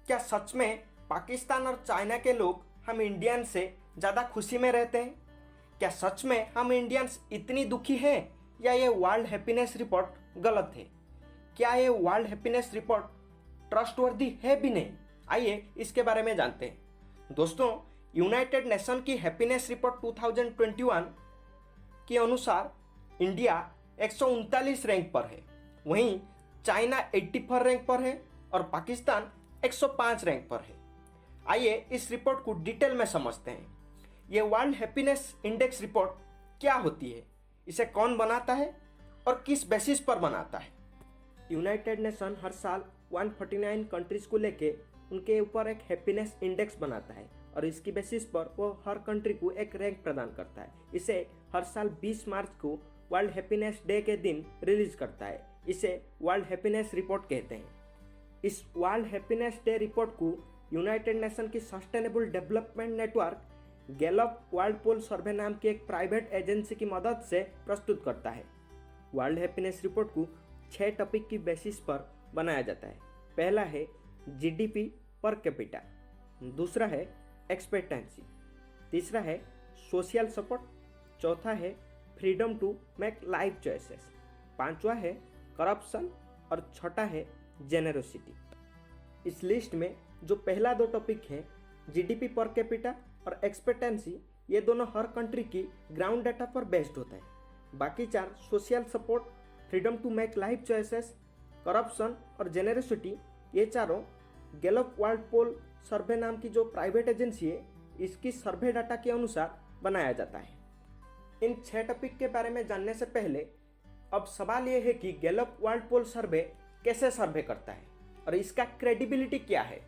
क्या सच में पाकिस्तान और चाइना के लोग हम इंडियन से ज़्यादा खुशी में रहते हैं? क्या सच में हम इंडियंस इतनी दुखी हैं या ये वर्ल्ड हैप्पीनेस रिपोर्ट गलत है? क्या ये वर्ल्ड हैप्पीनेस रिपोर्ट ट्रस्टवर्दी है भी नहीं? आइए इसके बारे में जानते हैं। दोस्तों, यूनाइटेड नेशन की हैप्पीनेस रिपोर्ट 2021 के अनुसार इंडिया 139 रैंक पर है, वहीं चाइना 84 रैंक पर है और पाकिस्तान 105 रैंक पर है। आइए इस रिपोर्ट को डिटेल में समझते हैं। ये वर्ल्ड हैप्पीनेस इंडेक्स रिपोर्ट क्या होती है, इसे कौन बनाता है और किस बेसिस पर बनाता है? यूनाइटेड नेशन हर साल 149 कंट्रीज को लेके उनके ऊपर एक हैप्पीनेस इंडेक्स बनाता है और इसकी बेसिस पर वो हर कंट्री को एक रैंक प्रदान करता है। इसे हर साल 20 मार्च को वर्ल्ड हैप्पीनेस डे के दिन रिलीज करता है। इसे वर्ल्ड हैप्पीनेस रिपोर्ट कहते हैं। इस वर्ल्ड हैप्पीनेस डे रिपोर्ट को यूनाइटेड नेशन की sustainable development network Gallup world poll survey नाम की एक प्राइवेट एजेंसी की मदद से प्रस्तुत करता है। वर्ल्ड हैप्पीनेस रिपोर्ट को 6 टॉपिक की बेसिस पर बनाया जाता है। पहला है जीडीपी पर कैपिटा, दूसरा है एक्सपेक्टेंसी, तीसरा है सोशल सपोर्ट, चौथा है freedom to make life choices, पांचवा है करप्शन और छठा है जेनरोसिटी। इस लिस्ट में जो पहला 2 टॉपिक हैं जीडीपी पर कैपिटा और एक्सपेक्टेंसी, ये दोनों हर कंट्री की ग्राउंड डाटा पर बेस्ड होता है। बाकी 4 social support, freedom to make life choices, corruption और जेनरोसिटी, ये चारों गैलप वर्ल्ड पोल सर्वे नाम की जो प्राइवेट एजेंसी है इसकी सर्वे डाटा के अनुसार बनाया जाता है। इन 6 टॉपिक के बारे में जानने से पहले अब सवाल यह है कि गैलप वर्ल्ड पोल सर्वे कैसे सर्वे करता है और इसका क्रेडिबिलिटी क्या है?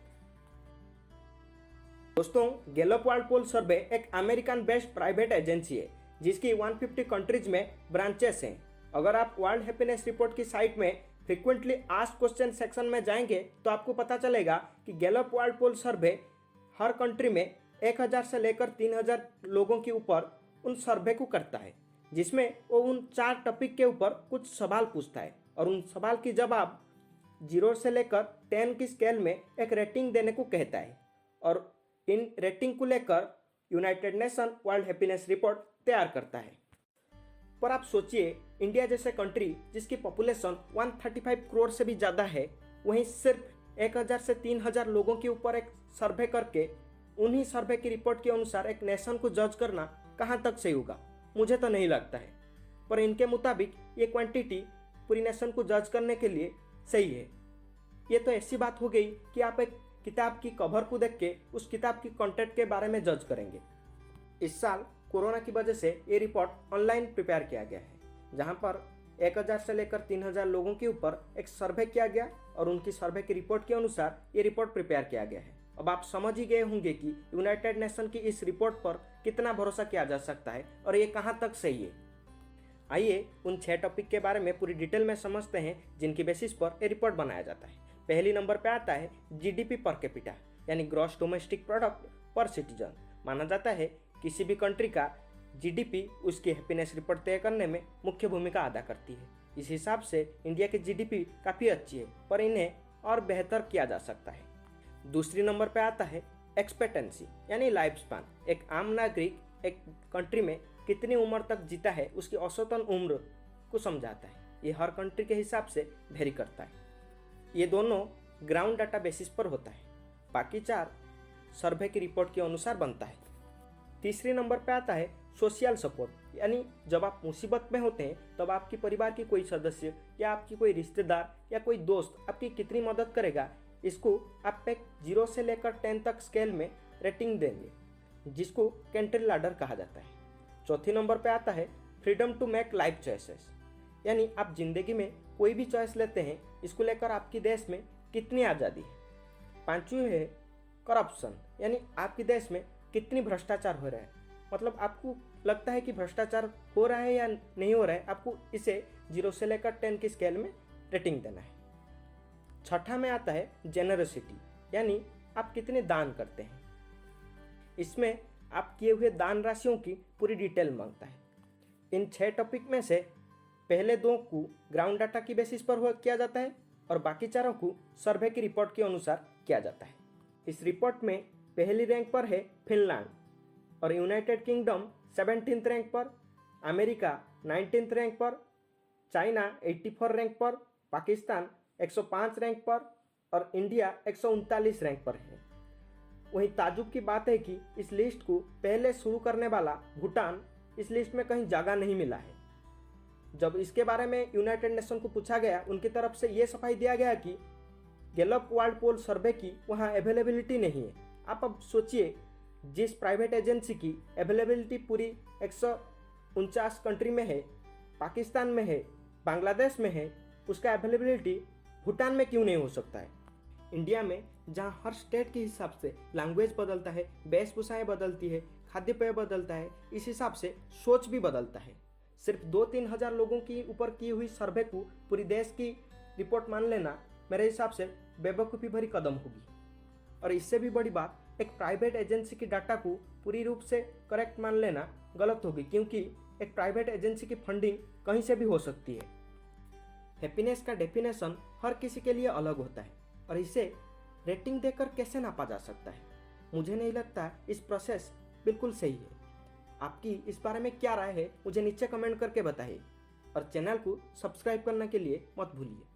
दोस्तों, गैलप वर्ल्ड पोल सर्वे एक अमेरिकन बेस्ड प्राइवेट एजेंसी है जिसकी 150 कंट्रीज में ब्रांचेस हैं। अगर आप वर्ल्ड हैप्पीनेस रिपोर्ट की साइट में फ्रीक्वेंटली आस्क्ड क्वेश्चन सेक्शन में जाएंगे तो आपको पता चलेगा कि गैलप वर्ल्ड पोल सर्वे हर कंट्री में 1000 से लेकर 3000 लोगों के ऊपर उन सर्वे को करता है, जिसमें वो उन 4 टॉपिक के ऊपर कुछ सवाल पूछता है और उन सवाल की जवाब 0 से लेकर 10 की स्केल में एक रेटिंग देने को कहता है और इन रेटिंग को लेकर United nation world happiness report तैयार करता है। पर आप सोचिए, इंडिया जैसे कंट्री जिसकी पॉपुलेशन 135 करोड़ से भी ज़्यादा है, वहीं सिर्फ 1000 से 3000 लोगों के ऊपर एक सर्वे करके उन्हीं सर्वे की रिपोर्ट के अनुसार एक नेशन को जज करना कहाँ तक सही होगा? मुझे तो नहीं लगता है। पर इनके मुताबिक ये क्वांटिटी पूरी नेशन को जज करने के लिए सही है। ये तो ऐसी बात हो गई कि आप एक किताब की कवर को देख के उस किताब की कंटेंट के बारे में जज करेंगे। इस साल कोरोना की वजह से ये रिपोर्ट ऑनलाइन प्रिपेयर किया गया है, जहां पर 1000 से लेकर 3000 लोगों के ऊपर एक सर्वे किया गया और उनकी सर्वे की रिपोर्ट के अनुसार ये रिपोर्ट प्रिपेयर किया गया है। अब आप समझ ही गए होंगे कि यूनाइटेड नेशन की इस रिपोर्ट पर कितना भरोसा किया जा सकता है और ये कहां तक सही है। आइए उन 6 टॉपिक के बारे में पूरी डिटेल में समझते हैं जिनकी बेसिस पर ये रिपोर्ट बनाया जाता है। पहली नंबर पे आता है जीडीपी पर कैपिटा, यानी ग्रॉस डोमेस्टिक प्रोडक्ट पर सिटीजन। माना जाता है किसी भी कंट्री का जीडीपी उसकी हैप्पीनेस रिपोर्ट तय करने में मुख्य भूमिका अदा करती है। इस हिसाब से इंडिया की जीडीपी काफ़ी अच्छी है, पर इन्हें और बेहतर किया जा सकता है। दूसरी नंबर पे आता है एक्सपेक्टेंसी, यानी लाइफ स्पान। एक आम नागरिक एक कंट्री में कितनी उम्र तक जीता है उसकी औसतन उम्र को समझाता है। ये हर कंट्री के हिसाब से वेरी करता है। ये दोनों ग्राउंड डाटा बेसिस पर होता है। बाकी 4 सर्वे की रिपोर्ट के अनुसार बनता है। तीसरे नंबर पे आता है सोशल सपोर्ट, यानी जब आप मुसीबत में होते हैं तब आपके परिवार की कोई सदस्य या आपकी कोई रिश्तेदार या कोई दोस्त आपकी कितनी मदद करेगा, इसको आप एक 0 से लेकर 10 तक स्केल में रेटिंग देंगे, जिसको कैंट्री लैडर कहा जाता है। चौथे नंबर पे आता है freedom to make life choices, यानी आप जिंदगी में कोई भी चॉइस लेते हैं, इसको लेकर आपकी देश में कितनी आज़ादी है। पांचवी है करप्शन, यानी आपके देश में कितनी भ्रष्टाचार हो रहा है। मतलब आपको लगता है कि भ्रष्टाचार हो रहा है या नहीं हो रहा है, आपको इसे 0 से लेकर 10 की स्केल में रेटिंग देना है। छठा में आता है जेनरोसिटी, यानी आप कितने दान करते हैं। इसमें आप किए हुए दान राशियों की पूरी डिटेल मांगता है। इन 6 टॉपिक में से पहले 2 को ग्राउंड डाटा की बेसिस पर किया जाता है और बाकी 4 को सर्वे की रिपोर्ट के अनुसार किया जाता है। इस रिपोर्ट में पहली रैंक पर है फिनलैंड और यूनाइटेड किंगडम 17th रैंक पर, अमेरिका 19th रैंक पर, चाइना 84 रैंक पर, पाकिस्तान 105 रैंक पर और इंडिया 139 रैंक पर है। वहीं ताजुब की बात है कि इस लिस्ट को पहले शुरू करने वाला भूटान इस लिस्ट में कहीं जगह नहीं मिला है। जब इसके बारे में यूनाइटेड नेशन को पूछा गया, उनकी तरफ से ये सफाई दिया गया कि गैलप वर्ल्ड पोल सर्वे की वहाँ अवेलेबिलिटी नहीं है। आप अब सोचिए, जिस प्राइवेट एजेंसी की अवेलेबिलिटी पूरी 149 कंट्री में है, पाकिस्तान में है, बांग्लादेश में है, उसका अवेलेबिलिटी भूटान में क्यों नहीं हो सकता है। इंडिया में जहाँ हर स्टेट के हिसाब से लैंग्वेज बदलता है, वेशभूषाएँ बदलती है, खाद्य पेय बदलता है, इस हिसाब से सोच भी बदलता है। सिर्फ 2-3 हज़ार लोगों की ऊपर की हुई सर्वे को पूरी देश की रिपोर्ट मान लेना मेरे हिसाब से बेवकूफ़ी भरी कदम होगी। और इससे भी बड़ी बात, एक प्राइवेट एजेंसी की डाटा को पूरी रूप से करेक्ट मान लेना गलत होगी, क्योंकि एक प्राइवेट एजेंसी की फंडिंग कहीं से भी हो सकती है। हैप्पीनेस का डेफिनेशन हर किसी के लिए अलग होता है और इसे रेटिंग देकर कैसे नापा जा सकता है। मुझे नहीं लगता इस प्रोसेस बिल्कुल सही है। आपकी इस बारे में क्या राय है, मुझे नीचे कमेंट करके बताइए और चैनल को सब्सक्राइब करने के लिए मत भूलिए।